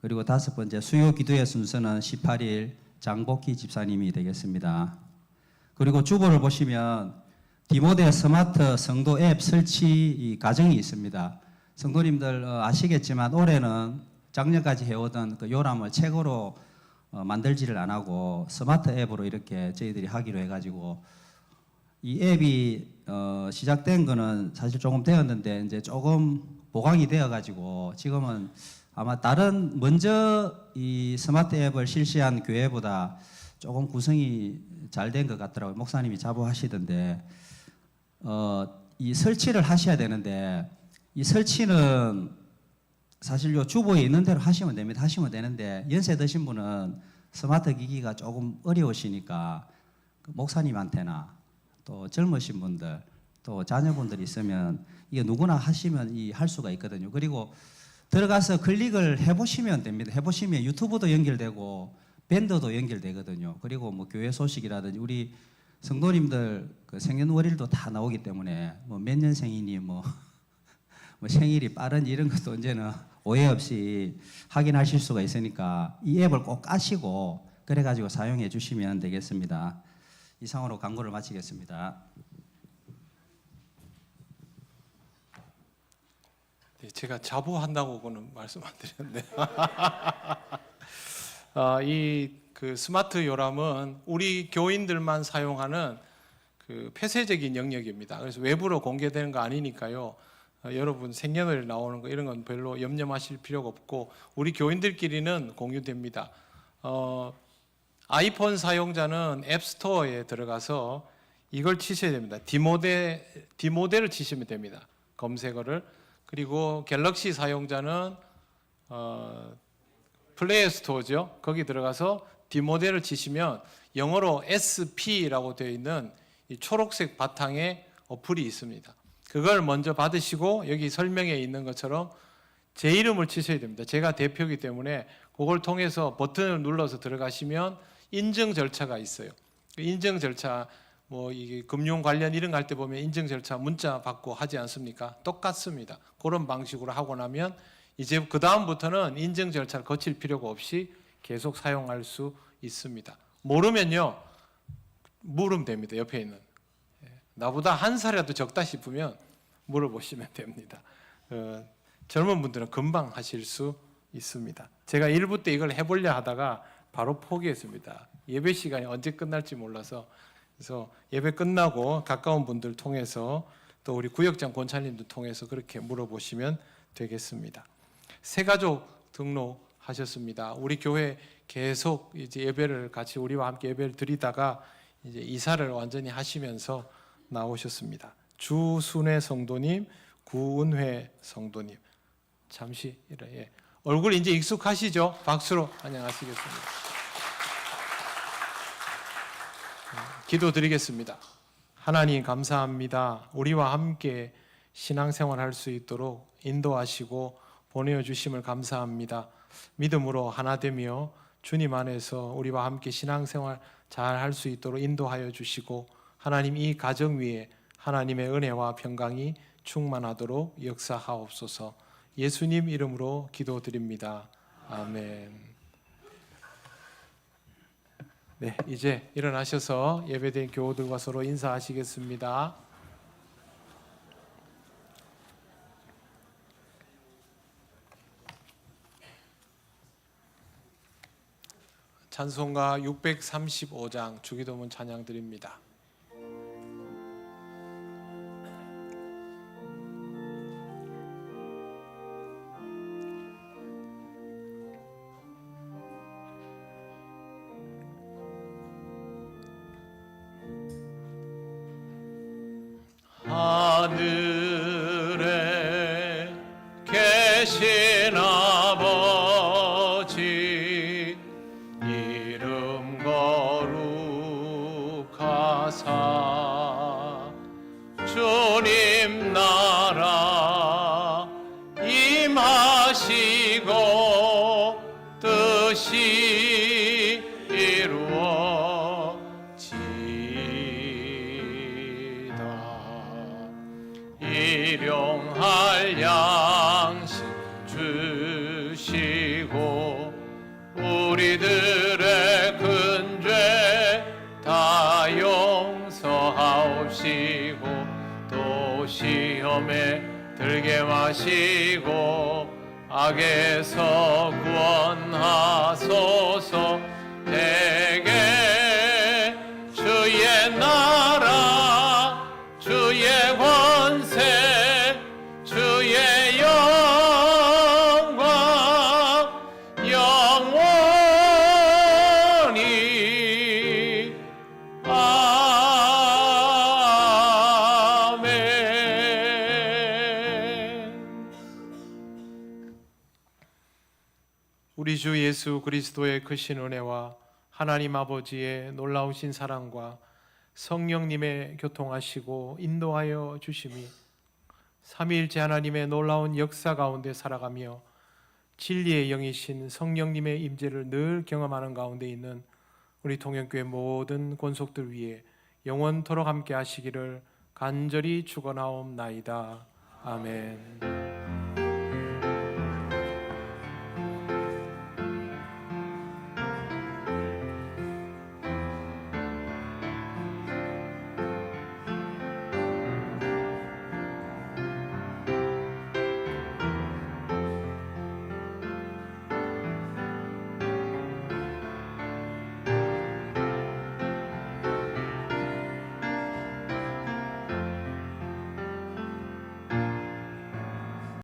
그리고 다섯 번째, 수요 기도의 순서는 18일 장복희 집사님이 되겠습니다. 그리고 주보를 보시면 디모데 스마트 성도 앱 설치 과정이 있습니다. 성도님들 아시겠지만 올해는 작년까지 해오던 그 요람을 책으로 만들지를 안 하고 스마트 앱으로 이렇게 저희들이 하기로 해가지고 이 앱이 시작된 거는 사실 조금 되었는데 이제 조금 보강이 되어가지고 지금은 아마 다른 먼저 이 스마트 앱을 실시한 교회보다 조금 구성이 잘 된 것 같더라고요. 목사님이 자부하시던데 이 설치를 하셔야 되는데 이 설치는 사실 요 주보에 있는 대로 하시면 됩니다. 하시면 되는데 연세 드신 분은 스마트 기기가 조금 어려우시니까 목사님한테나 또 젊으신 분들 또 자녀분들 있으면 이게 누구나 하시면 할 수가 있거든요. 그리고 들어가서 클릭을 해보시면 됩니다. 해보시면 유튜브도 연결되고 밴드도 연결되거든요. 그리고 뭐 교회 소식이라든지 우리 성도님들 그 생년월일도 다 나오기 때문에 뭐 몇 년생이니 뭐 생일이 빠른 이런 것도 언제는 오해 없이 확인하실 수가 있으니까 이 앱을 꼭 까시고 그래가지고 사용해 주시면 되겠습니다. 이상으로 광고를 마치겠습니다. 네, 제가 자부한다고는 말씀 안 드렸는데 그 스마트 요람은 우리 교인들만 사용하는 그 폐쇄적인 영역입니다. 그래서 외부로 공개되는 거 아니니까요. 여러분 생년월일 나오는 거 이런 건 별로 염려하실 필요가 없고 우리 교인들끼리는 공유됩니다. 아이폰 사용자는 앱스토어에 들어가서 이걸 치셔야 됩니다. 디모데를 치시면 됩니다. 검색어를. 그리고 갤럭시 사용자는 플레이 스토어죠. 거기 들어가서 디모데를 치시면 영어로 SP라고 되어 있는 이 초록색 바탕에 어플이 있습니다. 그걸 먼저 받으시고 여기 설명에 있는 것처럼 제 이름을 치셔야 됩니다. 제가 대표이기 때문에 그걸 통해서 버튼을 눌러서 들어가시면 인증 절차가 있어요. 인증 절차 뭐 이게 금융 관련 이런 거 할 때 보면 인증 절차 문자 받고 하지 않습니까? 똑같습니다. 그런 방식으로 하고 나면 이제 그 다음부터는 인증 절차를 거칠 필요가 없이 계속 사용할 수 있습니다. 모르면요 물으면 됩니다. 옆에 있는 나보다 한 살이라도 적다 싶으면 물어보시면 됩니다. 젊은 분들은 금방 하실 수 있습니다. 제가 1부 때 이걸 해보려 하다가 바로 포기했습니다. 예배 시간이 언제 끝날지 몰라서. 그래서 예배 끝나고 가까운 분들 통해서 또 우리 구역장 권사님들 통해서 그렇게 물어보시면 되겠습니다. 새가족 등록하셨습니다. 우리 교회 계속 이제 예배를 같이 우리와 함께 예배를 드리다가 이제 이사를 완전히 하시면서 나오셨습니다. 주순회 성도님, 구은회 성도님. 잠시 예. 얼굴 이제 익숙하시죠? 박수로 환영하시겠습니다. 기도드리겠습니다. 하나님 감사합니다. 우리와 함께 신앙생활 할 수 있도록 인도하시고 보내주심을 감사합니다. 믿음으로 하나 되며 주님 안에서 우리와 함께 신앙생활 잘 할 수 있도록 인도하여 주시고 하나님 이 가정 위에 하나님의 은혜와 평강이 충만하도록 역사하옵소서. 예수님 이름으로 기도드립니다. 아멘. 네, 이제 일어나셔서 예배드린 교우들과 서로 인사하시겠습니다. 찬송가 635장 주기도문 찬양 드립니다. 하늘에 계신 아버지 이름 거룩하사 주님 나라 임하시고 뜻이 이루어지이다. 일용할 양식 주시고 우리들의 큰 죄 다 용서하옵시고 또 시험에 들게 마시고 악에서 구원하소서. 대개 주의 나라 주의 권세 주의 영광 영원히 아멘. 우리 주 예수 그리스도의 크신 은혜와 하나님 아버지의 놀라우신 사랑과 성령님의 교통하시고 인도하여 주심이 삼위일체 하나님의 놀라운 역사 가운데 살아가며 진리의 영이신 성령님의 임재를 늘 경험하는 가운데 있는 우리 통영교회 모든 권속들 위해 영원토록 함께 하시기를 간절히 축원하옵나이다. 아멘.